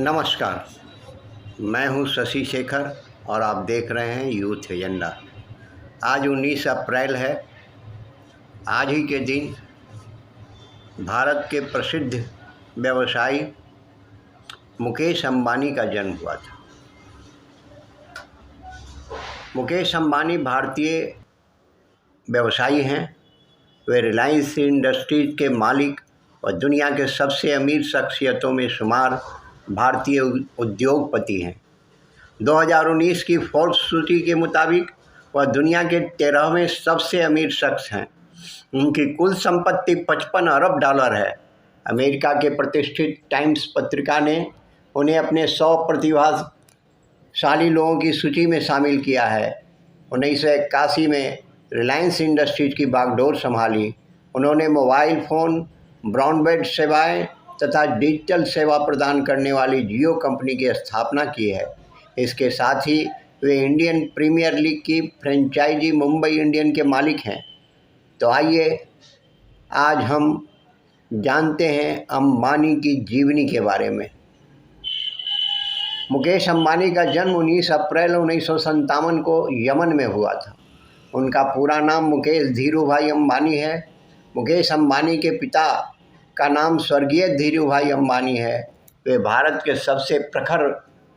नमस्कार। मैं हूं शशि शेखर और आप देख रहे हैं यूथ एजेंडा। आज 19 अप्रैल है। आज ही के दिन भारत के प्रसिद्ध व्यवसायी मुकेश अंबानी का जन्म हुआ था। मुकेश अंबानी भारतीय व्यवसायी हैं। वे रिलायंस इंडस्ट्रीज के मालिक और दुनिया के सबसे अमीर शख्सियतों में शुमार भारतीय उद्योगपति हैं। 2019 की फोर्ब्स सूची के मुताबिक वह दुनिया के 13वें सबसे अमीर शख्स हैं। उनकी कुल संपत्ति 55 अरब डॉलर है। अमेरिका के प्रतिष्ठित टाइम्स पत्रिका ने उन्हें अपने 100 प्रतिभाशाली लोगों की सूची में शामिल किया है। 1981 में रिलायंस इंडस्ट्रीज की बागडोर संभाली। उन्होंने मोबाइल फ़ोन, ब्रॉडबैंड सेवाएं तथा डिजिटल सेवा प्रदान करने वाली जियो कंपनी की स्थापना की है। इसके साथ ही वे इंडियन प्रीमियर लीग की फ्रेंचाइजी मुंबई इंडियन के मालिक हैं। तो आइए आज हम जानते हैं अंबानी की जीवनी के बारे में। मुकेश अंबानी का जन्म 19 अप्रैल 1957 को यमन में हुआ था। उनका पूरा नाम मुकेश धीरूभाई अंबानी है। मुकेश अंबानी के पिता का नाम स्वर्गीय धीरूभाई अंबानी है। वे भारत के सबसे प्रखर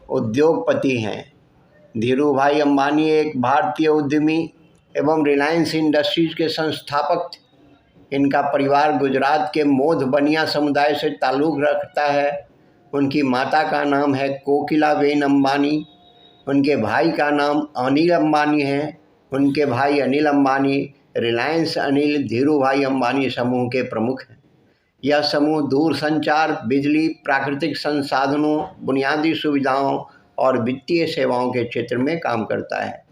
उद्योगपति हैं। धीरूभाई अंबानी एक भारतीय उद्यमी एवं रिलायंस इंडस्ट्रीज के संस्थापक थे। इनका परिवार गुजरात के मोध बनिया समुदाय से ताल्लुक़ रखता है। उनकी माता का नाम है कोकिलाबेन अंबानी। उनके भाई का नाम अनिल अंबानी है। उनके भाई अनिल अंबानी रिलायंस अनिल धीरूभाई अंबानी समूह के प्रमुख हैं। यह समूह दूरसंचार, बिजली, प्राकृतिक संसाधनों, बुनियादी सुविधाओं और वित्तीय सेवाओं के क्षेत्र में काम करता है।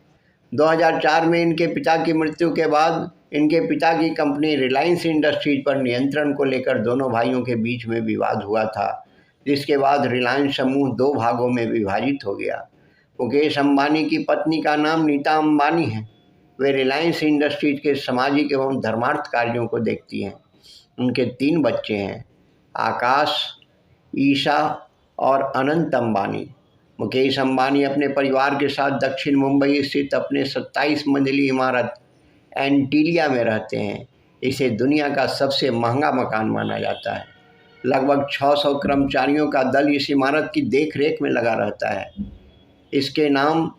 2004 में इनके पिता की मृत्यु के बाद इनके पिता की कंपनी रिलायंस इंडस्ट्रीज पर नियंत्रण को लेकर दोनों भाइयों के बीच में विवाद हुआ था, जिसके बाद रिलायंस समूह 2 भागों में विभाजित हो गया। मुकेश अंबानी की पत्नी का नाम नीता अंबानी है। वे रिलायंस इंडस्ट्रीज के सामाजिक एवं धर्मार्थ कार्यों को देखती हैं। उनके 3 बच्चे हैं, आकाश, ईशा और अनंत अंबानी। मुकेश अंबानी अपने परिवार के साथ दक्षिण मुंबई स्थित अपने 27 मंजिली इमारत एंटीलिया में रहते हैं। इसे दुनिया का सबसे महंगा मकान माना जाता है। लगभग 600 कर्मचारियों का दल इस इमारत की देखरेख में लगा रहता है। इसके नाम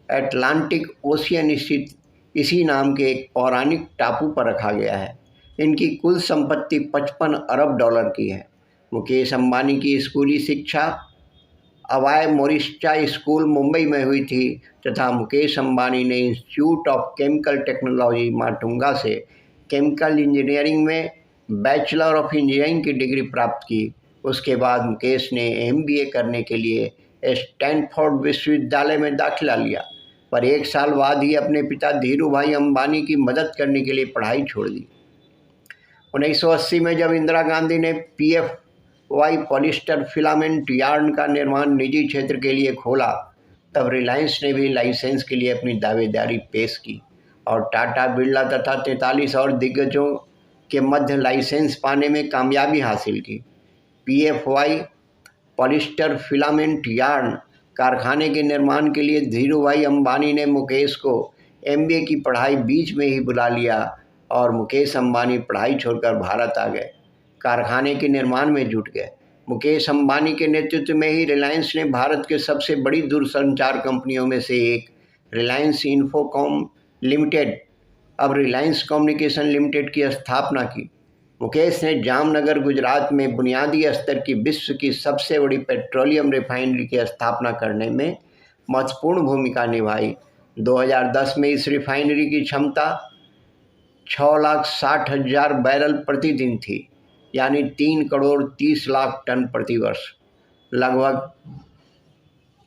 अटलांटिक ओशियन स्थित इसी नाम के एक पौराणिक टापू पर रखा गया है। इनकी कुल संपत्ति 55 अरब डॉलर की है। मुकेश अंबानी की स्कूली शिक्षा अवाय मोरिस्चा स्कूल मुंबई में हुई थी तथा मुकेश अंबानी ने institute of chemical technology Matunga से केमिकल इंजीनियरिंग में बैचलर ऑफ इंजीनियरिंग की डिग्री प्राप्त की। उसके बाद मुकेश ने MBA करने के लिए स्टैनफोर्ड विश्वविद्यालय में दाखिला लिया, पर 1 साल बाद ही अपने पिता धीरूभाई अंबानी की मदद करने के लिए पढ़ाई छोड़ दी। 1980 में जब इंदिरा गांधी ने PFY पॉलिस्टर फिलामेंट यार्न का निर्माण निजी क्षेत्र के लिए खोला, तब रिलायंस ने भी लाइसेंस के लिए अपनी दावेदारी पेश की और टाटा, बिरला तथा 43 और दिग्गजों के मध्य लाइसेंस पाने में कामयाबी हासिल की। PFY पॉलिस्टर फिलामेंट यार्न कारखाने के निर्माण के लिए धीरूभाई अंबानी ने मुकेश को MBA की पढ़ाई बीच में ही बुला लिया और मुकेश अंबानी पढ़ाई छोड़कर भारत आ गए, कारखाने के निर्माण में जुट गए। मुकेश अंबानी के नेतृत्व में ही रिलायंस ने भारत के सबसे बड़ी दूरसंचार कंपनियों में से एक रिलायंस इन्फोकॉम लिमिटेड, अब रिलायंस कम्युनिकेशन लिमिटेड की स्थापना की। मुकेश ने जामनगर, गुजरात में बुनियादी स्तर की विश्व की सबसे बड़ी पेट्रोलियम रिफाइनरी की स्थापना करने में महत्वपूर्ण भूमिका निभाई। 2010 में इस रिफाइनरी की क्षमता 6,60,000 बैरल प्रतिदिन थी, यानी 3 करोड़ 30 लाख टन प्रतिवर्ष। लगभग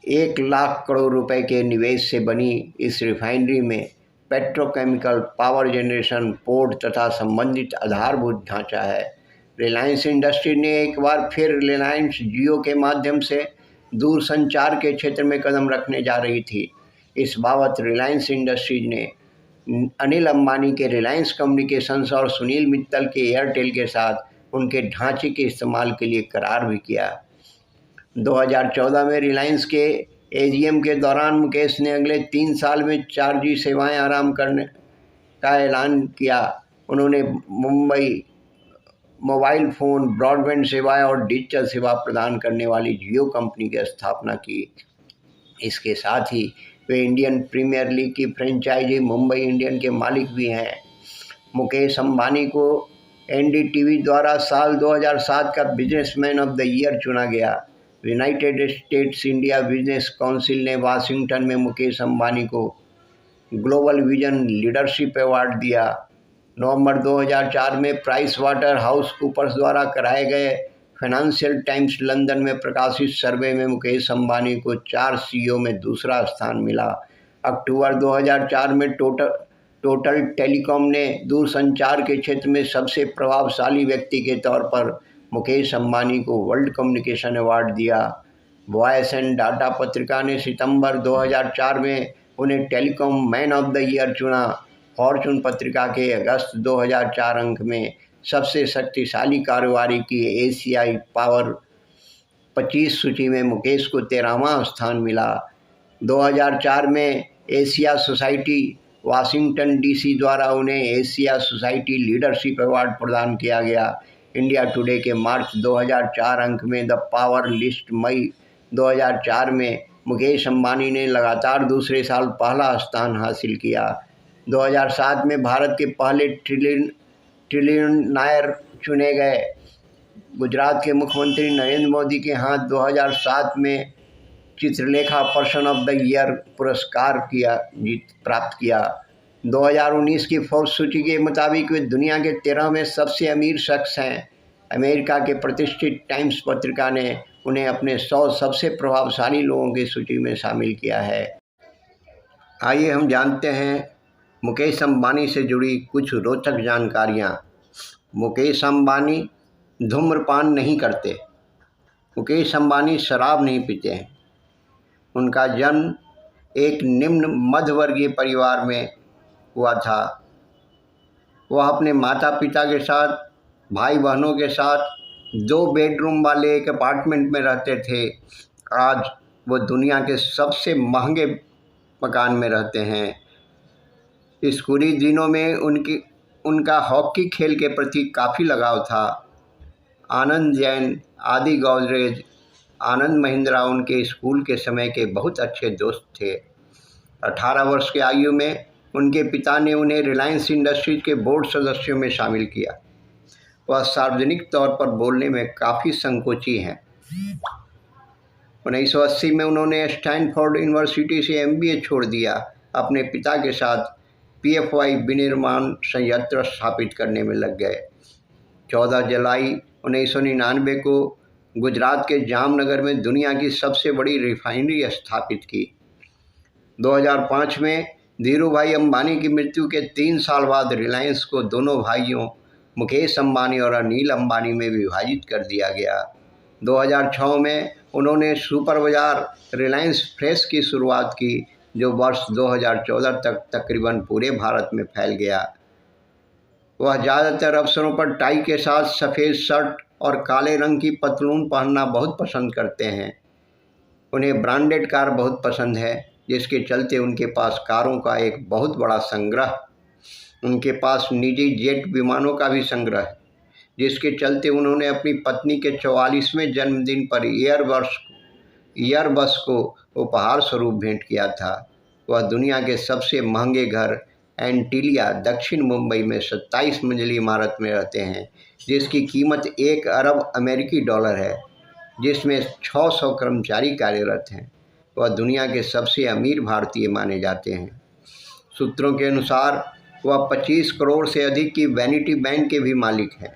1 लाख करोड़ रुपए के निवेश से बनी इस रिफाइनरी में पेट्रोकेमिकल, पावर जनरेशन, पोर्ट तथा संबंधित आधारभूत ढांचा है। रिलायंस इंडस्ट्री ने एक बार फिर रिलायंस जियो के माध्यम से दूरसंचार के क्षेत्र में कदम रखने जा रही थी। इस बाबत रिलायंस इंडस्ट्रीज ने अनिल अंबानी के रिलायंस कम्युनिकेशंस और सुनील मित्तल के एयरटेल के साथ उनके ढांचे के इस्तेमाल के लिए करार भी किया। 2014 में रिलायंस के एजीएम के दौरान मुकेश ने अगले 3 साल में 4G सेवाएं आराम करने का ऐलान किया। उन्होंने मुंबई मोबाइल फ़ोन, ब्रॉडबैंड सेवाएं और डिजिटल सेवा प्रदान करने वाली जियो कंपनी की स्थापना की। इसके साथ ही वे इंडियन प्रीमियर लीग की फ्रेंचाइजी मुंबई इंडियन के मालिक भी हैं। मुकेश अंबानी को एनडीटीवी द्वारा साल 2007 का बिजनेसमैन ऑफ द ईयर चुना गया। United states India business council ने वाशिंगटन में मुकेश अंबानी को ग्लोबल विजन लीडरशिप अवार्ड दिया। नवंबर 2004 में प्राइस वाटर हाउस कूपर्स द्वारा कराए गए फाइनेंशियल टाइम्स लंदन में प्रकाशित सर्वे में मुकेश अंबानी को 4 सीईओ में दूसरा स्थान मिला। अक्टूबर 2004 में टोटल टेलीकॉम ने दूरसंचार के क्षेत्र में सबसे प्रभावशाली व्यक्ति के तौर पर मुकेश अंबानी को वर्ल्ड कम्युनिकेशन अवार्ड दिया। वॉयस एंड डाटा पत्रिका ने सितंबर 2004 में उन्हें telecom man of the year चुना। फॉर्चून पत्रिका के अगस्त 2004 अंक में सबसे शक्तिशाली कारोबारी की एशियाई पावर 25 सूची में मुकेश को 13वां स्थान मिला। 2004 में एशिया सोसाइटी वाशिंगटन डीसी द्वारा उन्हें एशिया सोसाइटी लीडरशिप अवार्ड प्रदान किया गया। इंडिया टुडे के मार्च 2004 अंक में द पावर लिस्ट मई 2004 में मुकेश अंबानी ने लगातार दूसरे साल पहला स्थान हासिल किया। 2007 में भारत के पहले ट्रिलियनर चुने गए। गुजरात के मुख्यमंत्री नरेंद्र मोदी के हाथ 2007 में Chitralekha person of the year पुरस्कार प्राप्त किया। 2019 की फोर्ब्स सूची के मुताबिक वे दुनिया के 13वें सबसे अमीर शख्स हैं। अमेरिका के प्रतिष्ठित टाइम्स पत्रिका ने उन्हें अपने 100 सबसे प्रभावशाली लोगों की सूची में शामिल किया है। आइए हम जानते हैं मुकेश अंबानी से जुड़ी कुछ रोचक जानकारियाँ। मुकेश अंबानी धूम्रपान नहीं करते। मुकेश अंबानी शराब नहीं पीते हैं। उनका जन्म एक निम्न मध्यवर्गीय परिवार में हुआ था। वह अपने माता पिता के साथ, भाई बहनों के साथ 2 बेडरूम वाले एक अपार्टमेंट में रहते थे। आज वो दुनिया के सबसे महंगे मकान में रहते हैं। स्कूली दिनों में उनका हॉकी खेल के प्रति काफ़ी लगाव था। आनंद जैन, आदि गोदरेज, आनंद महिंद्रा उनके स्कूल के समय के बहुत अच्छे दोस्त थे। 18 वर्ष की आयु में उनके पिता ने उन्हें रिलायंस इंडस्ट्रीज के बोर्ड सदस्यों में शामिल किया। वह सार्वजनिक तौर पर बोलने में काफ़ी संकोची हैं। 1980 में उन्होंने स्टैनफोर्ड यूनिवर्सिटी से MBA छोड़ दिया। अपने पिता के साथ PFY विनिर्माण संयंत्र स्थापित करने में लग गए। 14 जुलाई 1999 को गुजरात के जामनगर में दुनिया की सबसे बड़ी रिफाइनरी स्थापित की। 2005 में धीरूभाई अंबानी की मृत्यु के 3 साल बाद रिलायंस को दोनों भाइयों मुकेश अंबानी और अनिल अंबानी में विभाजित कर दिया गया। 2006 में उन्होंने सुपर बाजार रिलायंस फ्रेश की शुरुआत की, जो वर्ष 2014 तक तकरीबन पूरे भारत में फैल गया। वह ज़्यादातर अवसरों पर टाई के साथ सफ़ेद शर्ट और काले रंग की पतलून पहनना बहुत पसंद करते हैं। उन्हें ब्रांडेड कार बहुत पसंद है, जिसके चलते उनके पास कारों का एक बहुत बड़ा संग्रह। उनके पास निजी जेट विमानों का भी संग्रह है, जिसके चलते उन्होंने अपनी पत्नी के 44वें जन्मदिन पर एयरबस को उपहार स्वरूप भेंट किया था। वह दुनिया के सबसे महंगे घर एंटीलिया दक्षिण मुंबई में 27 मंजिली इमारत में रहते हैं, जिसकी कीमत 1 अरब अमेरिकी डॉलर है, जिसमें 600 कर्मचारी कार्यरत हैं। वह दुनिया के सबसे अमीर भारतीय माने जाते हैं। सूत्रों के अनुसार वह 25 करोड़ से अधिक की वैनिटी बैंक के भी मालिक हैं।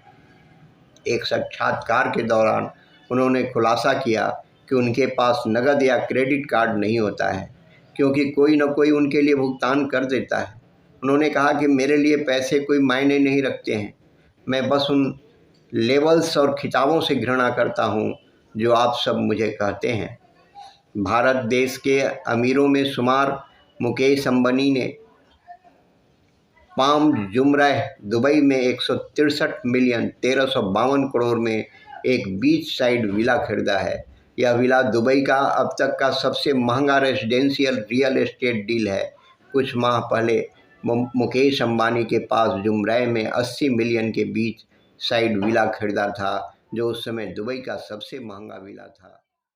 एक साक्षात्कार के दौरान उन्होंने खुलासा किया कि उनके पास नकद या क्रेडिट कार्ड नहीं होता है, क्योंकि कोई न कोई उनके लिए भुगतान कर देता है। उन्होंने कहा कि मेरे लिए पैसे कोई मायने नहीं रखते हैं। मैं बस उन लेबल्स और खिताबों से घृणा करता हूं जो आप सब मुझे कहते हैं। भारत देश के अमीरों में शुमार मुकेश अंबानी ने पाम जुमरह दुबई में 163 मिलियन 1352 करोड़ में एक बीच साइड विला खरीदा है। यह विला दुबई का अब तक का सबसे महंगा रेजिडेंशियल रियल एस्टेट डील है। कुछ माह पहले मुकेश अंबानी के पास जुमरह में 80 मिलियन के बीच साइड विला खरीदा था, जो उस समय दुबई का सबसे महंगा विला था।